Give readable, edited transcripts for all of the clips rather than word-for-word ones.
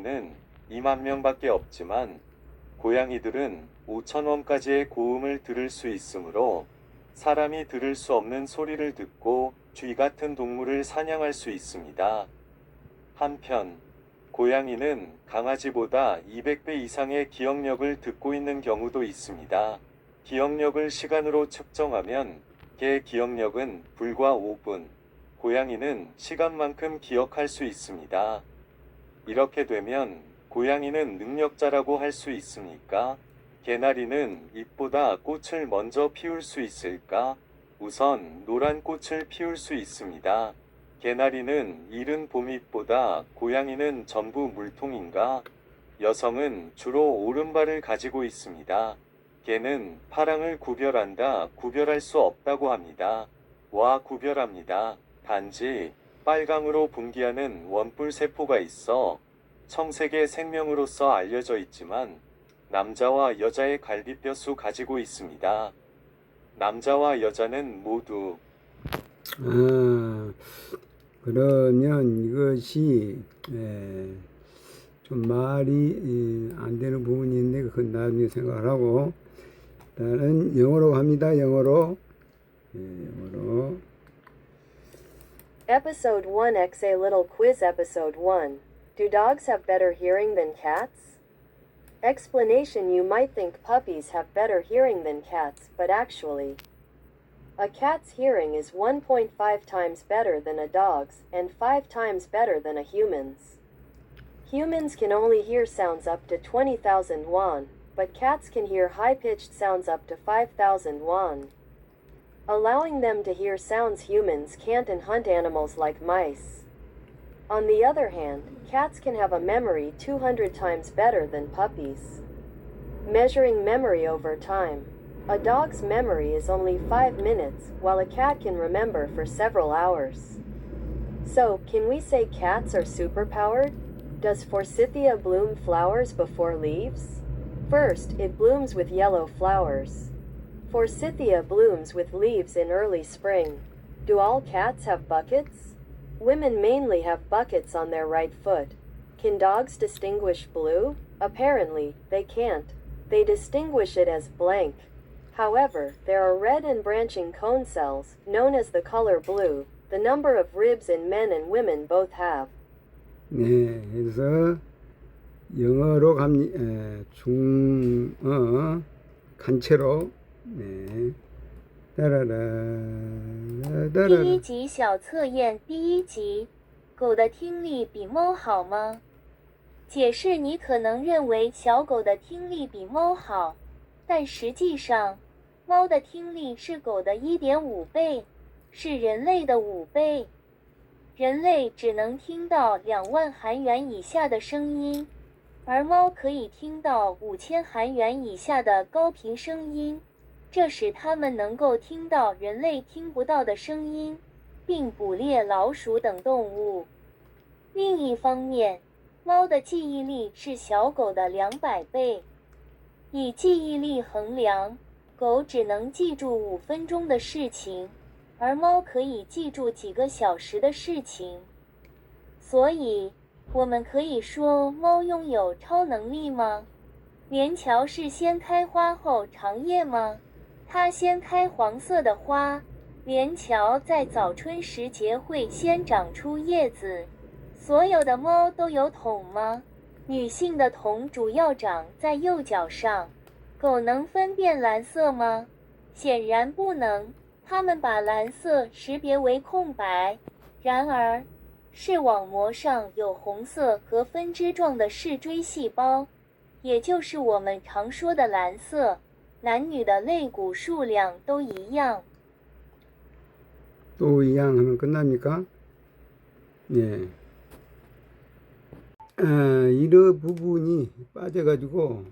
고양이는 2만 명밖에 없지만 고양이들은 5천 원까지의 고음을 들을 수 있으므로 사람이 들을 수 없는 소리를 듣고 쥐 같은 동물을 사냥할 수 있습니다. 한편 고양이는 강아지보다 200배 이상의 기억력을 듣고 있는 경우도 있습니다. 기억력을 시간으로 측정하면 개 기억력은 불과 5분, 고양이는 시간만큼 기억할 수 있습니다. 이렇게 되면 고양이는 능력자라고 할 수 있습니까? 개나리는 잎보다 꽃을 먼저 피울 수 있을까? 우선 노란 꽃을 피울 수 있습니다. 개나리는 이른 봄잎보다 고양이는 전부 물통인가? 여성은 주로 오른발을 가지고 있습니다. 개는 파랑을 구별한다. 구별할 수 없다고 합니다. 와 구별합니다. 단지 빨강으로 분기하는 원뿔 세포가 있어 청색의 생명으로서 알려져 있지만 남자와 여자의 갈비뼈수 가지고 있습니다. 남자와 여자는 모두 그러면 이것이 좀 말이 안 되는 부분이 있는데 그건 나중에 생각을 하고 일단은 영어로 갑니다. 영어로. Episode 1X A Little Quiz Episode 1. Do dogs have better hearing than cats? Explanation: You might think puppies have better hearing than cats, but actually, a cat's hearing is 1.5 times better than a dog's, and 5 times better than a human's. Humans can only hear sounds up to 20,000 won, but cats can hear high-pitched sounds up to 5,000 won, allowing them to hear sounds humans can't and hunt animals like mice. On the other hand, cats can have a memory 200 times better than puppies. Measuring memory over time. A dog's memory is only 5 minutes, while a cat can remember for several hours. So, can we say cats are superpowered? Does forsythia bloom flowers before leaves? First, it blooms with yellow flowers. Forsythia blooms with leaves in early spring. Do all cats have buckets? Women mainly have buckets on their right foot. Can dogs distinguish blue? Apparently, they can't. They distinguish it as blank. However, there are red and branching cone cells, known as the color blue, the number of ribs in men and women both have. 네, 그래서 영어로 갑니다. 중어 간체로. 네. 따라라. 第一集小测验第一集，狗的听力比猫好吗？解释：你可能认为小狗的听力比猫好，但实际上，猫的听力是狗的 1.5 倍，是人类的5倍。人类只能听到2万韩元以下的声音，而猫可以听到5000韩元以下的高频声音。这使它们能够听到人类听不到的声音，并捕猎老鼠等动物。另一方面，猫的记忆力是小狗的200倍。以记忆力衡量，狗只能记住5分钟的事情，而猫可以记住几个小时的事情。所以，我们可以说猫拥有超能力吗？连桥是先开花后长叶吗？它先开黄色的花，连桥在早春时节会先长出叶子。所有的猫都有瞳吗？女性的瞳主要长在右脚上。狗能分辨蓝色吗？显然不能，它们把蓝色识别为空白。然而，视网膜上有红色和分支状的视锥细胞，也就是我们常说的蓝色。男女的肋骨数量都一样。 또 이양 하면 끝납니까? 네. 이러 부분이 빠져가지고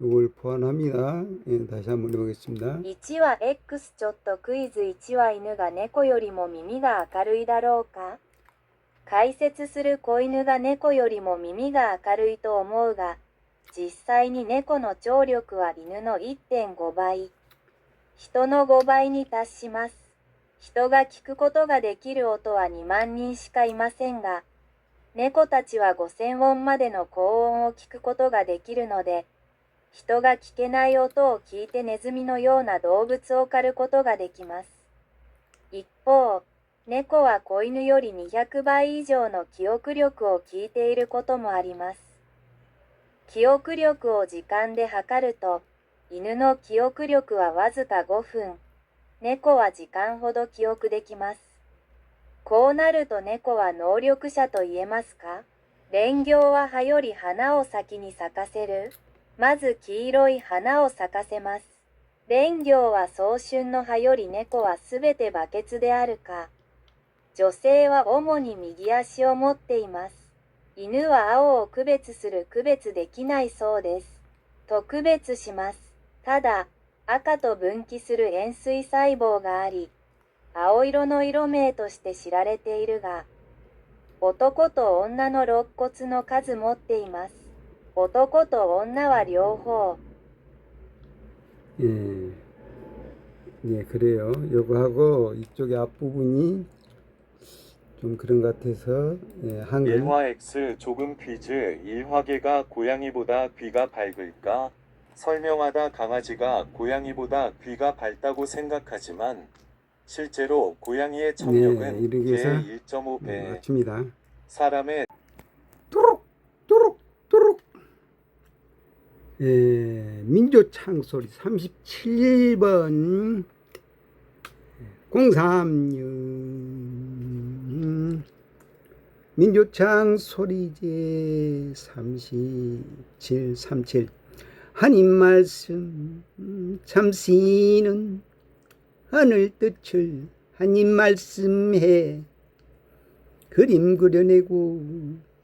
이걸 보완합니다. 예, 다시 한번 해보겠습니다. 1は X ちょっとクイズ。1は犬が猫よりも耳が明るいだろうか？解説する。子犬が猫よりも耳が明るいと思うが、実際に猫の聴力は犬の 1.5 倍、人の5倍に達します。人が聞くことができる音は2万人しかいませんが、猫たちは5000音までの高音を聞くことができるので、人が聞けない音を聞いてネズミのような動物を狩ることができます。一方、猫は子犬より200倍以上の記憶力を聞いていることもあります。記憶力を時間で測ると、犬の記憶力はわずか5分、猫は時間ほど記憶できます。こうなると猫は能力者と言えますか？蓮行は葉より花を先に咲かせる。まず黄色い花を咲かせます。蓮行は早春の葉より猫はすべてバケツであるか。女性は主に右足を持っています。犬は青を区別できないそうです。と区別します。ただ、赤と分岐する円錐細胞があり、青色の色名として知られているが、男と女の肋骨の数持っています。男と女は両方。 예, 예, 그래요. 요거하고 이쪽에 앞부분이 좀 그런 것 같아서, 예, 한글. 1화 X 조금 퀴즈 1화개가 고양이보다 귀가 밝을까? 설명하다 강아지가 고양이보다 귀가 밝다고 생각하지만 실제로 고양이의 청력은 이렇게 해서 개의 1.5배, 맞춥니다. 사람의 또록. 예, 민조창 소리 37번 036 민조창 소리제 37 하님 말씀 참시는 하늘 뜻을 하님 말씀해 그림 그려내고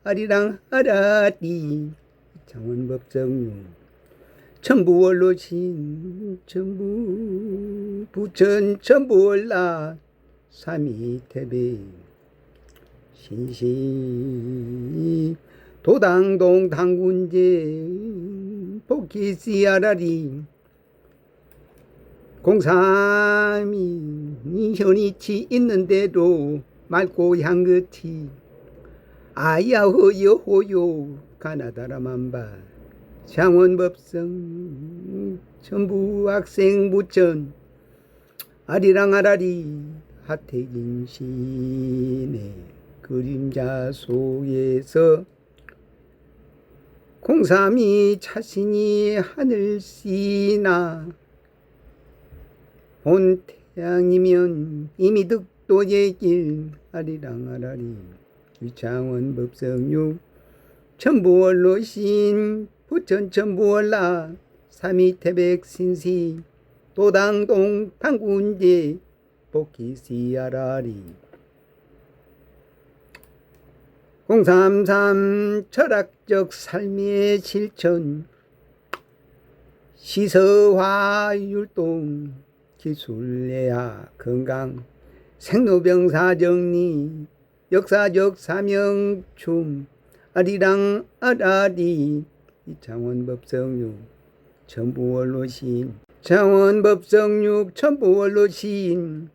아리랑 아라리 장원법정유 천부월로신 천부 부천 천부월라 삼위태배 신시 도당동 당군제 복기시아라리 공삼이 현이치 있는데도 맑고 향긋이 아야호여호요 가나다라만바 장원법성 천부학생 부천 아리랑 아라리 하태진시네 그림자 속에서 공삼이 자신이 하늘씨나 본 태양이면 이미 득도의 길 아리랑 아라리 위창원 법성육 천부월로신 부천 천부월라 삼위태백 신시 도당동 당군제 복기시아라리 033 철학적 삶의 실천 시서화율동 기술예학 건강 생로병사 정리 역사적 사명춤 아리랑 아라리 장원법성육 천부월로신 장원법성육 천부월로신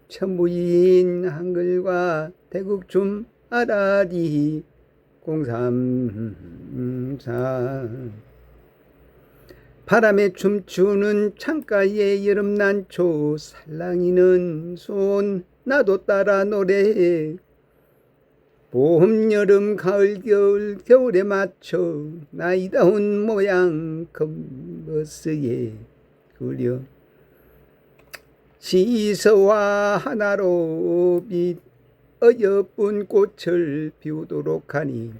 천부인 한글과 태국춤 아라리 034 바람에 춤추는 창가의 여름난초 살랑이는 손 나도 따라 노래해 봄 여름 가을 겨울 겨울에 맞춰 나이다운 모양 컨버스에 그려 시서와 하나로 빛 어여쁜 꽃을 피우도록 하니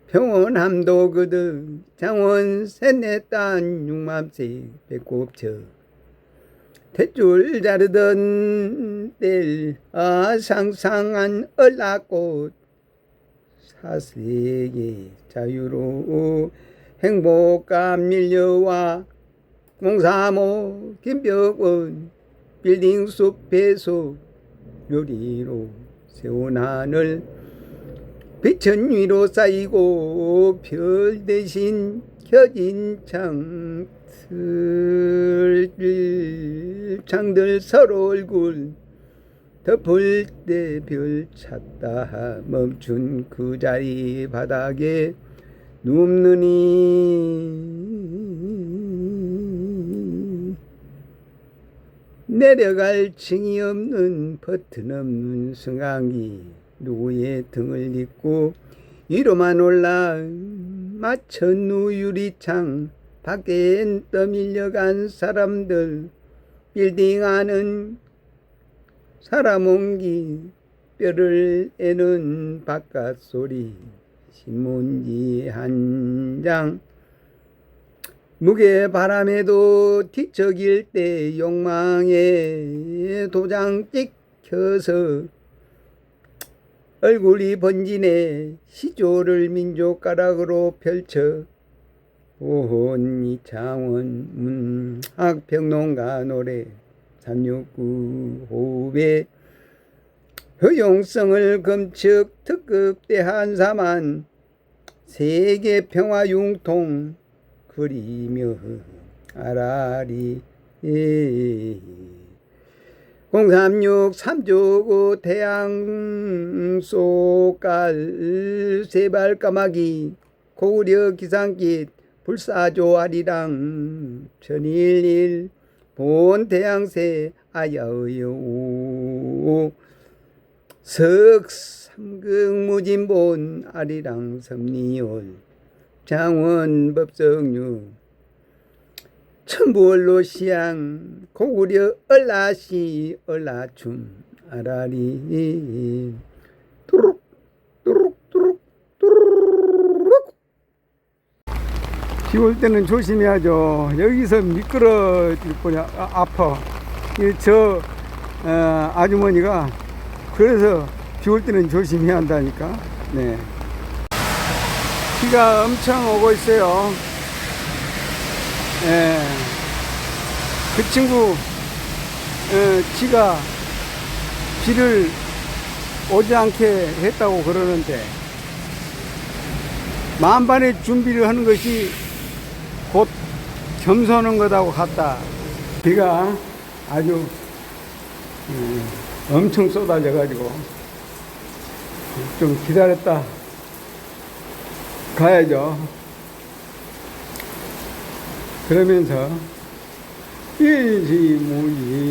평온함도 그득 장원 셋넷 단 육맘새 배꼽쳐 탯줄 자르던 뗄 상상한 얼라꽃 사색의 자유로 행복감 밀려와 035 김벽원 빌딩 숲 배속 요리로 세운 하늘 빛은 위로 쌓이고 별 대신 켜진 창들 서로 얼굴 덮을 때 별 찾다 멈춘 그 자리 바닥에 눕느니 내려갈 층이 없는 버튼 없는 승강기 누구의 등을 잇고 위로만 올라 맞춰누 유리창 밖엔 떠밀려간 사람들 빌딩 안은 사람 옹기 뼈를 애는 바깥 소리 신문지 한 장 무게 바람에도 뒤척일 때 욕망에 도장 찍혀서 얼굴이 번지네 시조를 민족가락으로 펼쳐 보혼 이창원 문학평론가 노래 369 호흡에 효용성을 검측 특급 대한사만 세계 평화 융통 그리며 아라리 036 3조고 태양 속갈 세발 까마귀 고구려 기상깃 불사조 아리랑 1011 본 태양새 아야의요 석삼극 무진본 아리랑 섭리올 장원 법성유 천부월로 시양 고구려 얼라시 얼라춤 아라리 뚜룩 뚜룩 뚜룩 뚜룩 비 올 때는 조심해야죠. 여기서 미끄러질 뻔이 아파. 저 아주머니가 그래서 비 올 때는 조심해야 한다니까. 네. 비가 엄청 오고 있어요. 예. 그 친구, 지가 비를 오지 않게 했다고 그러는데, 만반의 준비를 하는 것이 곧 겸손한 거다고 같다. 비가 아주 엄청 쏟아져가지고, 좀 기다렸다 가야죠. 그러면서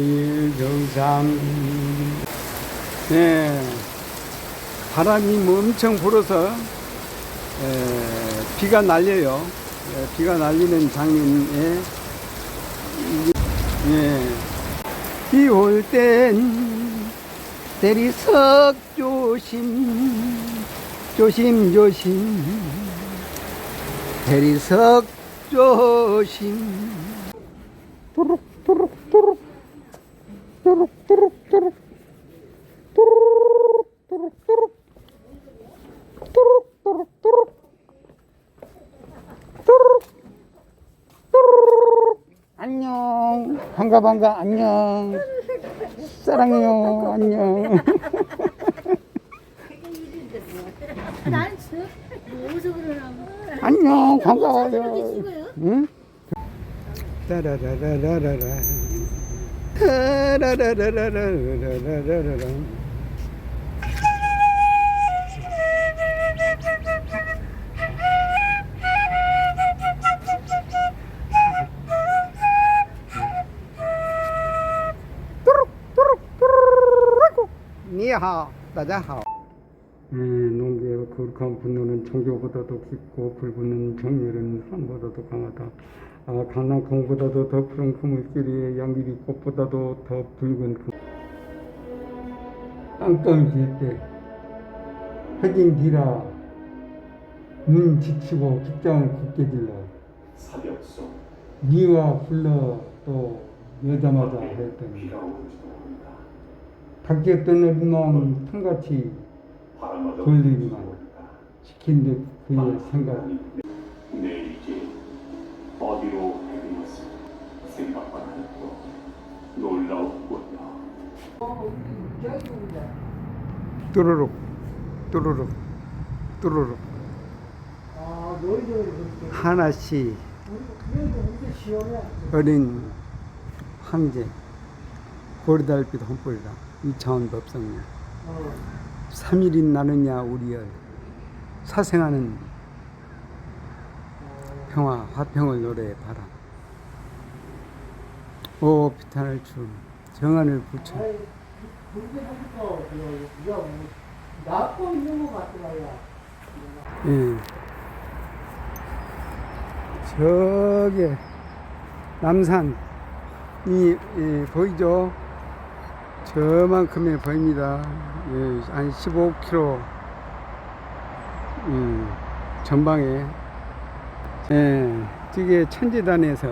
일지무일정상 네, 바람이 엄청 불어서 비가 날려요. 비가 날리는 장면에 비 올 땐 대리석 조심 조심 조심 대리석 조심 뚜룩 뚜룩 뚜룩 뚜룩 뚜룩 뚜룩 뚜룩 뚜룩 뚜룩 뚜룩 뚜룩 뚜룩 뚜룩 뚜룩 안녕 반가 안녕 사랑해요 안녕 안녕 반가워요 응? 따라라라라라라 따라라라라라라라라 니하오 다자하오 농계의 거룩한 분노는 정교보다도 깊고 불붙는 정열은 산보다도 강하다. 강난 강보다도 더 푸른 그물길에 양귀비 꽃보다도 더 붉은 땅덩이 질때 해진 뒤라 눈 지치고 직장을 굳게 질러 사벽소 니와 불러 또 여자마자 했더니 밖에 떠내린 마음 통같이 돌리기만 시킨 듯 그의 생각 내일이지 어디로 헤매었을 생각만 해도 놀라웠군요. 뚜루룩 뚜루룩 뚜루룩 하나씩 어린 황제 고리달빛 혼불이다. 이차원 법성령 3일인 나느냐 우리여 사생하는 평화 화평을 노래해 바람 오 비탄을 춤 정한을 부처 예. 저게 남산 보이죠? 저만큼에 보입니다. 예, 한 15km 전방에 예, 저게 천재단에서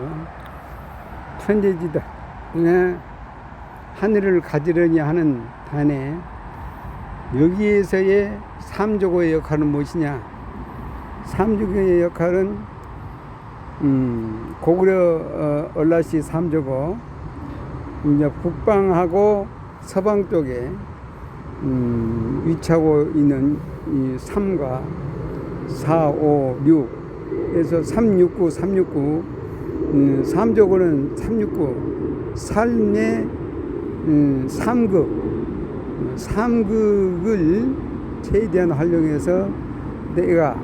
천재지단 예, 하늘을 가지려니 하는 단에 여기에서의 삼조고의 역할은 무엇이냐? 삼조고의 역할은 고구려 얼라시 삼조고 이제 북방하고 서방 쪽에 위치하고 있는 이 3과 4, 5, 6에서 369, 369 삼조고는 369 삶의 3극을 최대한 활용해서 내가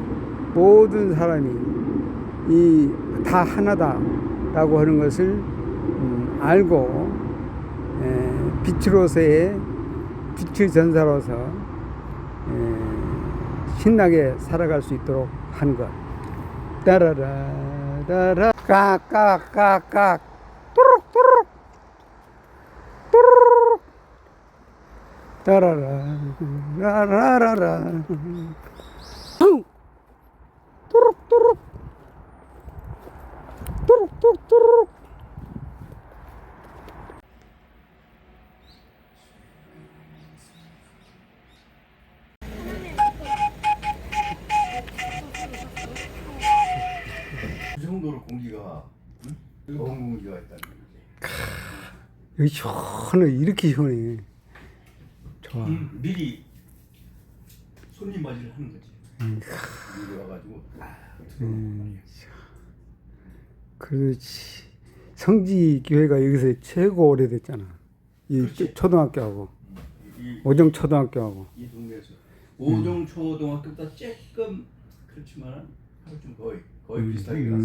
모든 사람이 다 하나다라고 하는 것을 알고 빛으로서의 빛의 전사로서 신나게 살아갈 수 있도록 한 것. 따라라 따라 깍깍깍깍 뚜룩뚜룩 뚜룩 따라라 라라라라 뚜룩뚜룩 뚜룩뚜룩 그 정도로 공기가 좋은 공기가 있다는 거지. 여기 시원해. 이렇게 시원해. 좋아. 미리 손님 맞이를 하는 거지. 미리 와가지고 그렇지. 성지 교회가 여기서 최고 오래됐잖아. 이 그렇지. 초등학교하고 이 오정 초등학교하고. 동네에서 오종 초등학교보다 조금 그렇지만 좀 거의 비슷하게 갔어.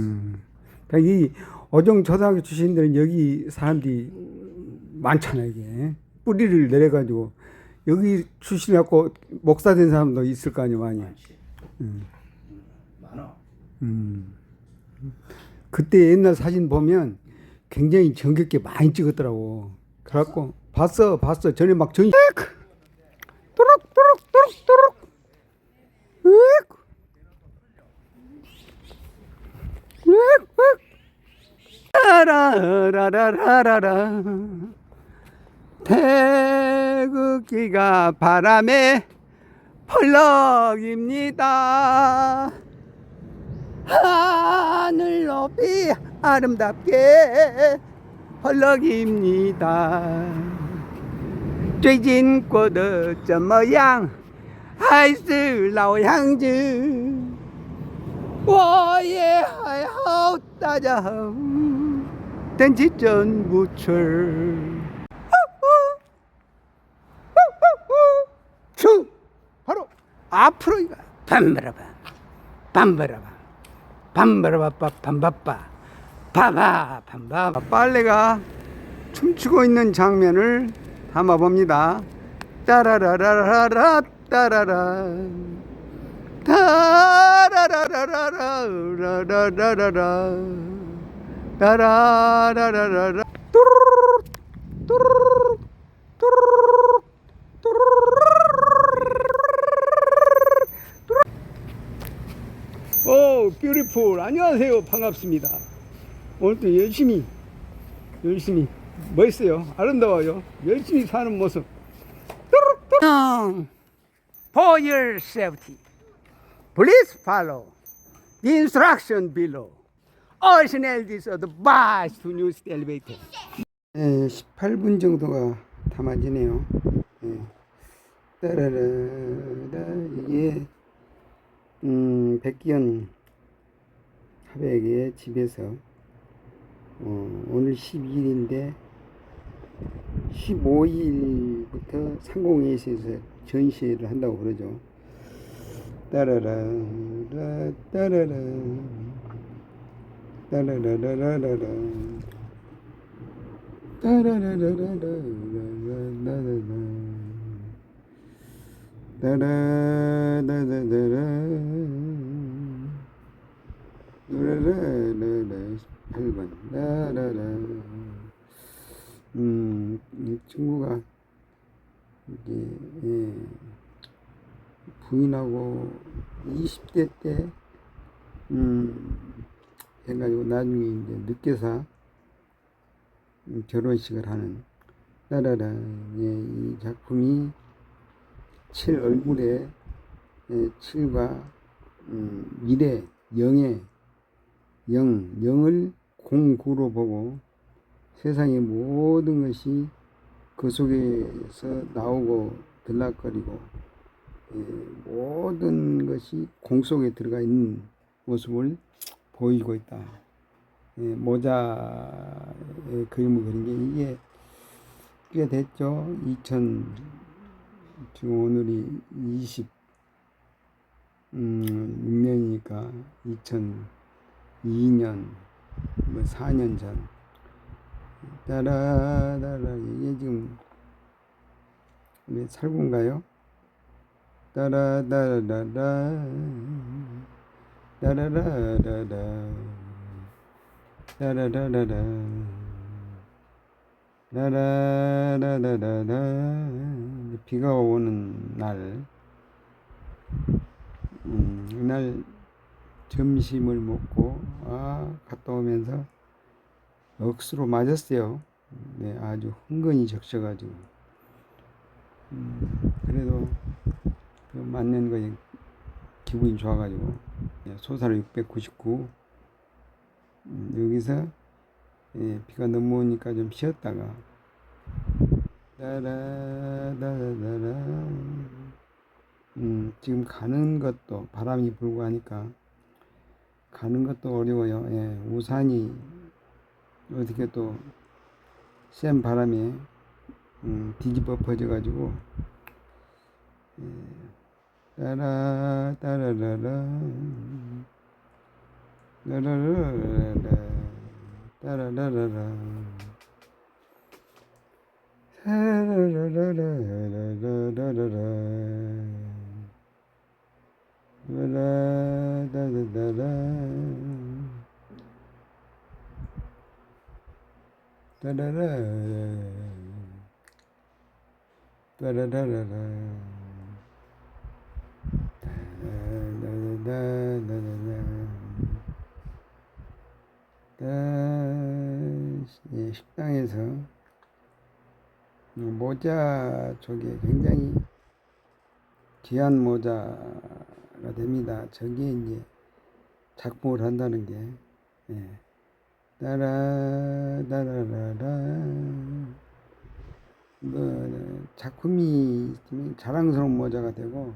그러니까 이 오정 초등학교 출신들은 여기 사람들이 많잖아. 이게 뿌리를 내려가지고 여기 출신해갖고 목사 된 사람도 있을 거 아니야 많이. 많지. 많아. 그때 옛날 사진 보면 굉장히 정겹게 많이 찍었더라고. 그래갖고 봤어. 전에 막 뚜룩 라라라라라라 태극기가 바람에 펄럭입니다. 하늘 높이 아름답게 펄럭입니다.最近过得怎么样？还是老样子。我也还好，大家好。天气真不错。춤 바로 앞으로 이거 밤바라바 밤바라바 밤바라바 밤바빠 바바 밤바 빨래가 춤추고 있는 장면을 담아봅니다. 따라라라라라 따라라 따라라라라라라라라라 따라라라라라 뚜루루루 뚜루루루 뚜루루루 오, 뷰티풀. 안녕하세요. 반갑습니다. 오늘도 열심히 멋있어요. 아름다워요. 열심히 사는 모습. For your safety, please follow the instruction below. All changes are the bus to new elevator. 18분 정도가 담아지네요. 따라라라 이게 백기현 하백의 집에서 오늘 12일인데 15일부터 상공회의소에서 전시회를 한다고 그러죠. 따라라 따라라 따라라라라라 따라라라라라라라라라 따라라라라라 라라라라 18번 라라라 이 친구가 이제 부인하고 20대 때 해가지고 나중에 이제 늦게서 결혼식을 하는 라라라 이 작품이 칠 얼굴에 칠과 미래 영의 영을 공구로 보고 세상의 모든 것이 그 속에서 나오고 들락거리고 모든 것이 공 속에 들어가 있는 모습을 보이고 있다. 모자의 그림을 그린 게 이게 꽤 됐죠. 지금 오늘이 26년이니까 2002년 뭐 4년 전 따라따라 이게 지금 왜 살군가요? 따라따라라라 따라라라라 따라라라라 라라라라라라 비가 오는 날 그날 점심을 먹고 갔다 오면서 억수로 맞았어요. 네, 아주 흥건히 적셔가지고 그래도 그 맞는 거에 기분이 좋아가지고 소사를 699 여기서 비가 너무 오니까 좀 쉬었다가 따라따라따라 지금 가는 것도 바람이 불고 하니까 가는 것도 어려워요. 우산이 어떻게 또 센 바람에 뒤집어 퍼져 가지고 따라라라라 라라라라 따라라라라 라라라라라라라라 라라라라라 따라라 따라라라라 식당에서 모자 쪽에 굉장히 귀한 모자가 됩니다. 저기에 이제 작품을 한다는 게 따라라라라 작품이 있으면 자랑스러운 모자가 되고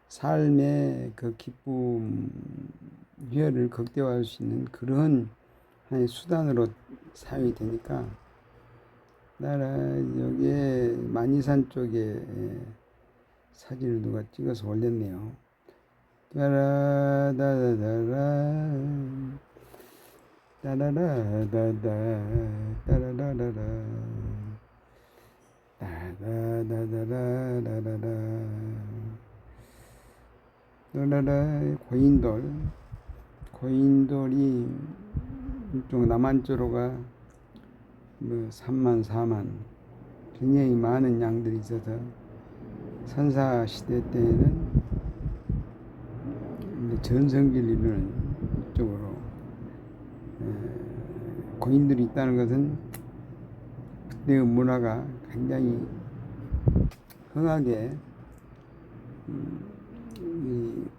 삶의 그 기쁨 희열을 극대화할 수 있는 그런 하나의 수단으로 사용이 되니까 여기에 만이산 쪽에 사진을 누가 찍어서 올렸네요. 따라다다다라 따라라다다 따라라라라 따라다다라라라 라라라 고인돌이 이쪽 남한쪽으로가 뭐 3만 4만 굉장히 많은 양들이 있어서 선사 시대 때에는 전성기를 이루는 이쪽으로 고인들이 있다는 것은 그때의 문화가 굉장히 흥하게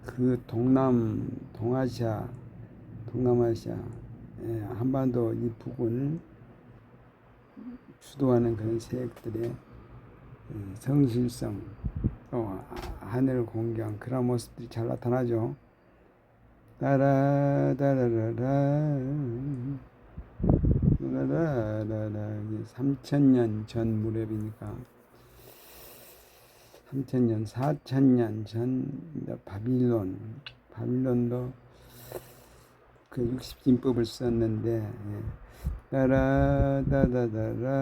그 동남아시아 한반도 이 부분을 주도하는 그런 세력들의 성실성 또 하늘을 공경한 그런 모습들이 잘 나타나죠. 따라따라라라 라라라라 3,000년 전 무렵이니까 3,000년, 4,000년 전 바빌론도 그 60진법을 썼는데 따라따다다라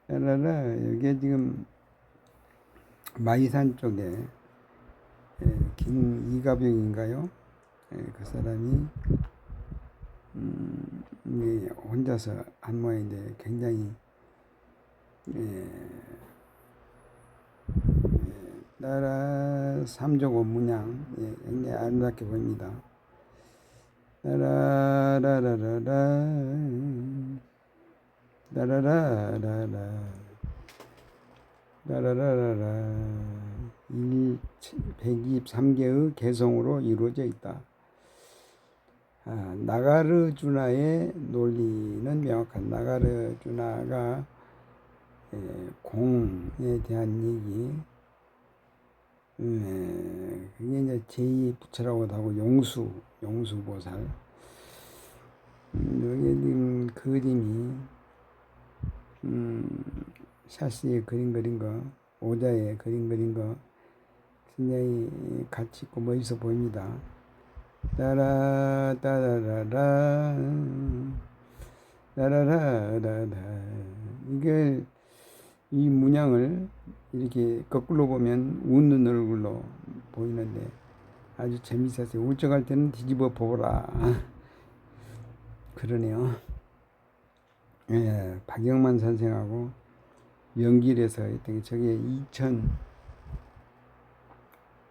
따라라 이게 지금 마이산 쪽에 김이가병인가요? 그 사람이 혼자서 한 모양인데 굉장히 따라 삼조고 문양 굉장히 아름답게 보입니다. 따라라라라라 따라라라라 따라라라라 123개의 개성으로 이루어져 있다. 나가르주나의 논리는 명확한 나가르주나가 공에 대한 얘기 그게 이제 제2부처라고도 하고 용수보살 여기 지금 그림이 샤시의 그림 그린 거 오자의 그림 그린 거 굉장히 가치 있고 멋있어 보입니다. 따라 따라라라 따라라라라 이게 이 문양을 이렇게 거꾸로 보면 웃는 얼굴로 보이는데 아주 재밌었어요. 울적할 때는 뒤집어 보라 그러네요. 박영만 선생하고 연길에서 했던 게 저게 2000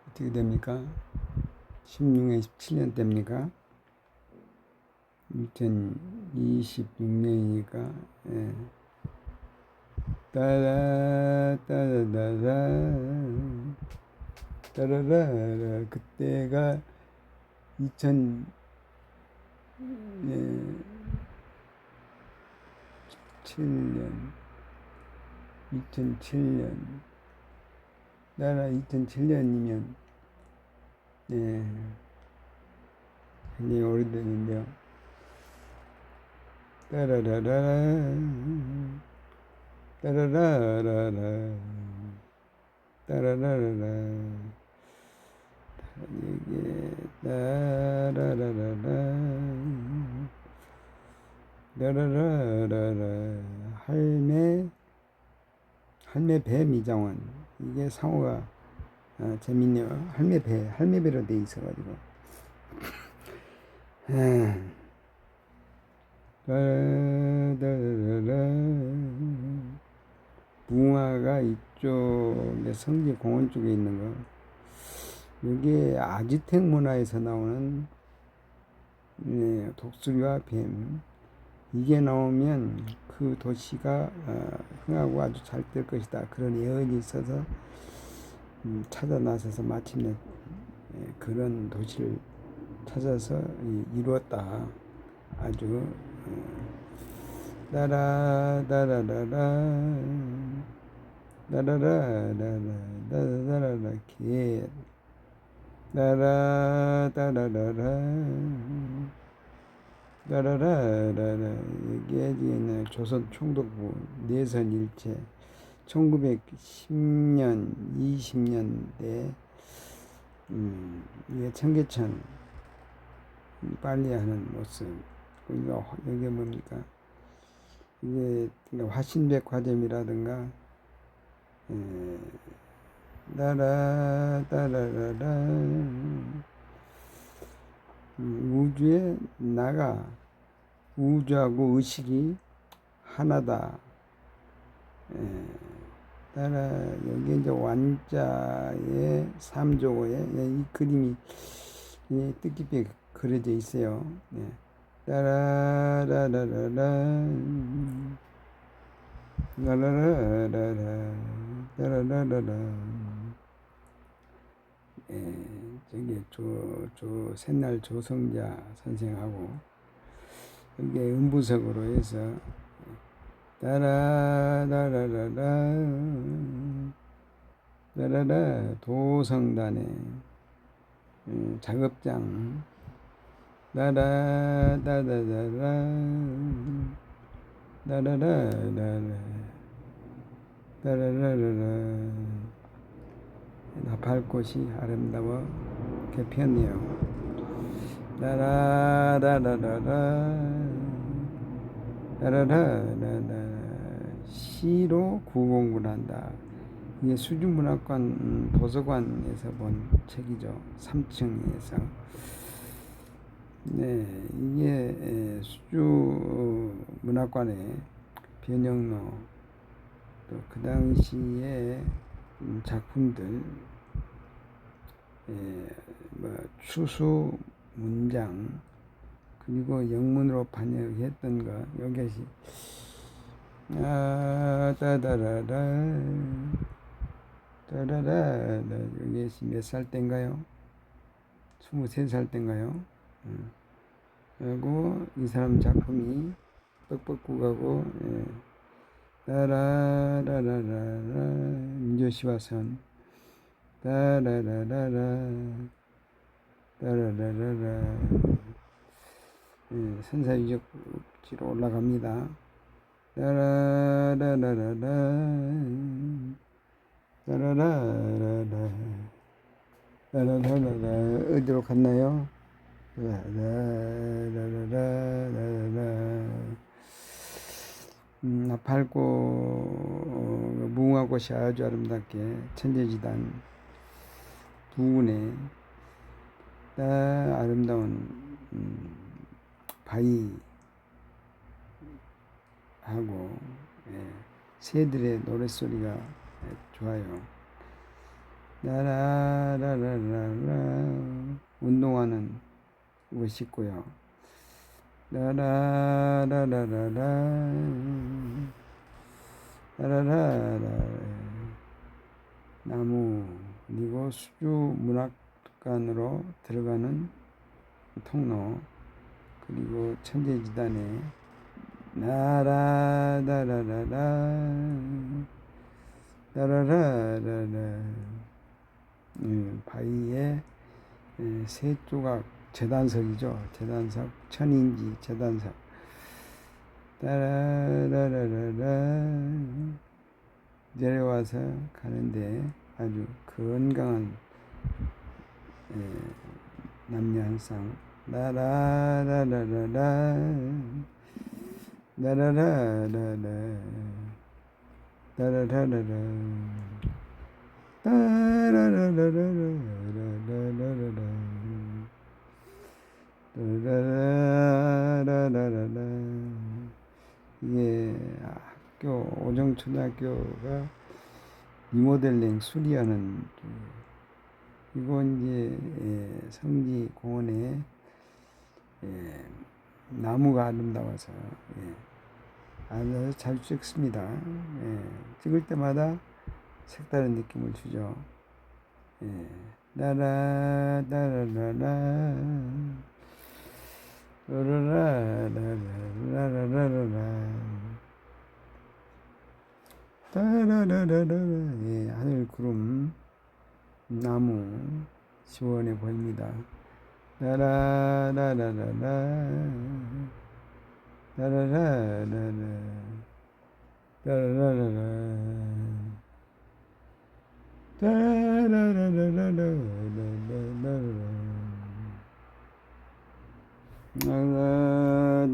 어떻게 됩니까? 16년, 17년 때입니까? 2026년이니까 따라 따라라라 따라라라 그때가 2007년 따라 2007년이면 굉장히 오래됐는데요. 따라라라 따라라라라 따라라라라 이게 따라라라라 따라라라라 할매 배 미장원 이게 상호가 재밌네요. 할매배로 돼 있어가지고 붕화가 이쪽에 성지 공원 쪽에 있는 거 이게 아즈텍 문화에서 나오는 독수리와 뱀 이게 나오면 그 도시가 흥하고 아주 잘 될 것이다 그런 예언이 있어서 찾아 나서서 마침내 그런 도시를 찾아서 이루었다. 아주 따라라라라 따라라라라 개 따라라라라 따라라라라 이게 조선 총독부 내선일체 1910년 20년대 이게 청계천 빨리 하는 모습 여기 뭡니까 이게 화신백화점이라든가 따라라라라 우주에 나가 우주하고 의식이 하나다. 따라 여기 이제 완자의 삼조고에 이 그림이 뜻깊게 그려져 있어요. 따라라라라라 라라라라라 따라라라라 저기 새날 조성자 선생하고 이게 음부석으로 해서 따라라라라라 따라라 도성단의 작업장 라라라라라라 라라라라라 라라라라라 나팔꽃이 아름다워 피었네요. 라라라라라라 라라라라라 시로 구공부를 한다. 이게 수주문학관 도서관에서 본 책이죠. 3층에서. 네, 이게 수주문학관의 변형로 또 그 당시에 작품들 뭐 추수 문장 그리고 영문으로 번역했던 거 여기서 따다라라 따라라 여기 몇 살 때인가요? 23살 때인가요? 그리고 이 사람 작품이 뻑뻑국하고 따라라라라라 민조시와선 따라라라라 따라라라라 선사유적지로 올라갑니다. 따라라라라라 따라라라라 따라라라라 어디로 갔나요? 따라라라라라 나팔꽃 무궁화꽃이 아주 아름답게 천재지단 부근에 아름다운 바위하고 새들의 노랫소리가 좋아요. 라라라라라 운동하는 것이 있고요. 라라라라라라 라라라라 나무 그리고 수주문학관으로 들어가는 통로 그리고 천재지단에 라라라라라라 라라라라라 바위에 세 조각 재단석이죠. 재단석 천인지 재단석 따라라라라라 내려와서 가는데 아주 건강한 남녀 한상 라라라라라라 라라라라라 라라라라라 라라라라라라 이게 학교 오정초등학교가 리모델링 수리하는 이건 이제 성지 공원에 나무가 아름다워서 아주 잘 찍습니다. 찍을 때마다 색다른 느낌을 주죠. 라라라라라라 라라라라라라라 따라라라라 하늘 구름 나무 시원해 보입니다. 라라라라라라 라라라라라 라라라라라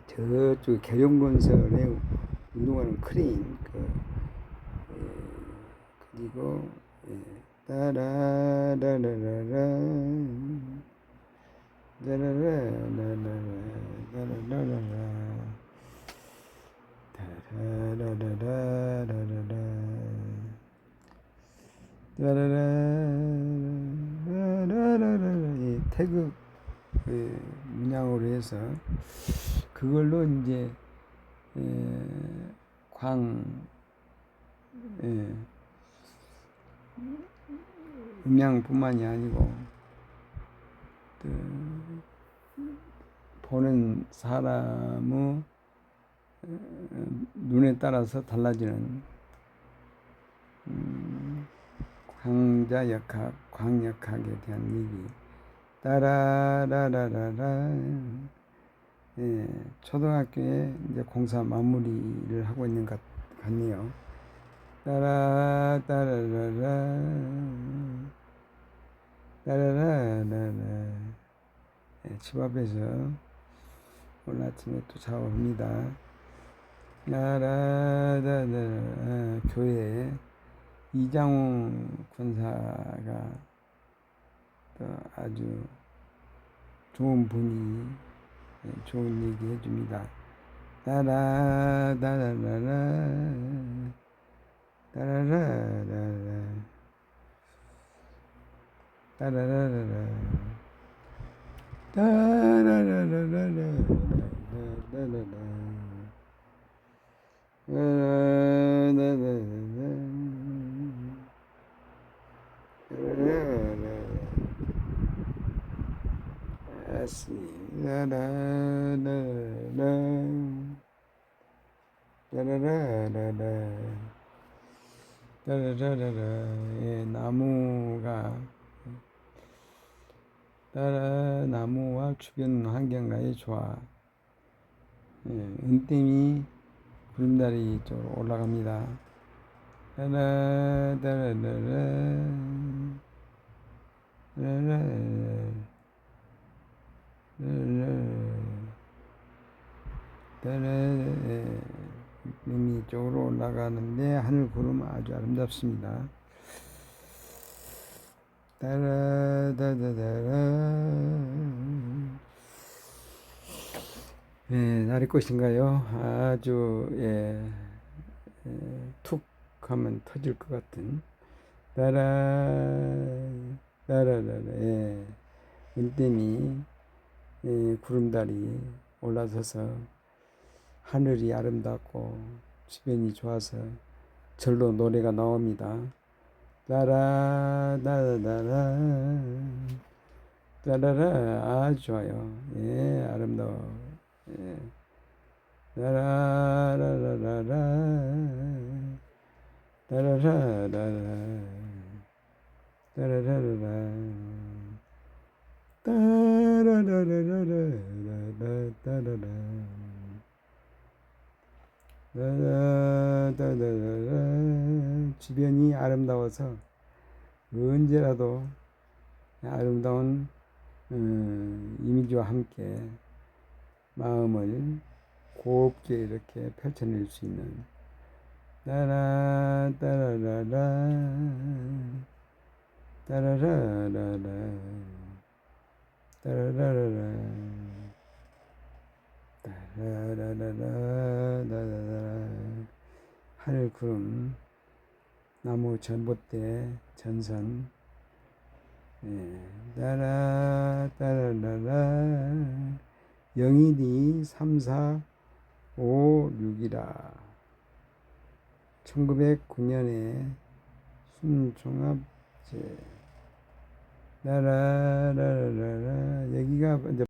저쪽 계룡건설에 운동하는 크레인 그리고 따라라라라라 태극 문양으로 해서 그걸로 이제 음향뿐만이 아니고 또 보는 사람의 눈에 따라서 달라지는 강자역학, 광역학에 대한 얘기. 따라라라라라. 예, 초등학교에 이제 공사 마무리를 하고 있는 것 같네요. 따라라라라. 따라라라라. 예, 집 앞에서 오늘 아침에 또 작업합니다. 따라라라라. 교회 이장훈 권사가 또 아주 좋은 분이 좋은 얘기 해줍니다. 따라라라라 따라라라라 따라라라라 예, 나무와 주변 환경과의 조화. 예, 은댐이 구름다리 쪽으로 올라갑니다. 은댐이 쪽으로 올라가는데 하늘 구름 아주 아름답습니다. 예, 나리꽃인가요? 아주 툭 하면 터질 것 같은 은댐이 구름다리 올라서서 하늘이 아름답고 주변이 좋아서 절로 노래가 나옵니다. 따라라 아주 좋아요. 예, 아름다워. 예. 따라라라라 따라라라라 따라라라라 따라라라라라 따라라라라 주변이 아름다워서 언제라도 아름다운 이미지와 함께 마음을 곱게 이렇게 펼쳐낼 수 있는 따라라라라 따라라라라 따라라라라 따라라라라 하늘 구름 나무 전봇대 전선 따라라라라 영일이 3, 4, 5, 6이라 1909년에 순종합제 따라라라라 여기가 이제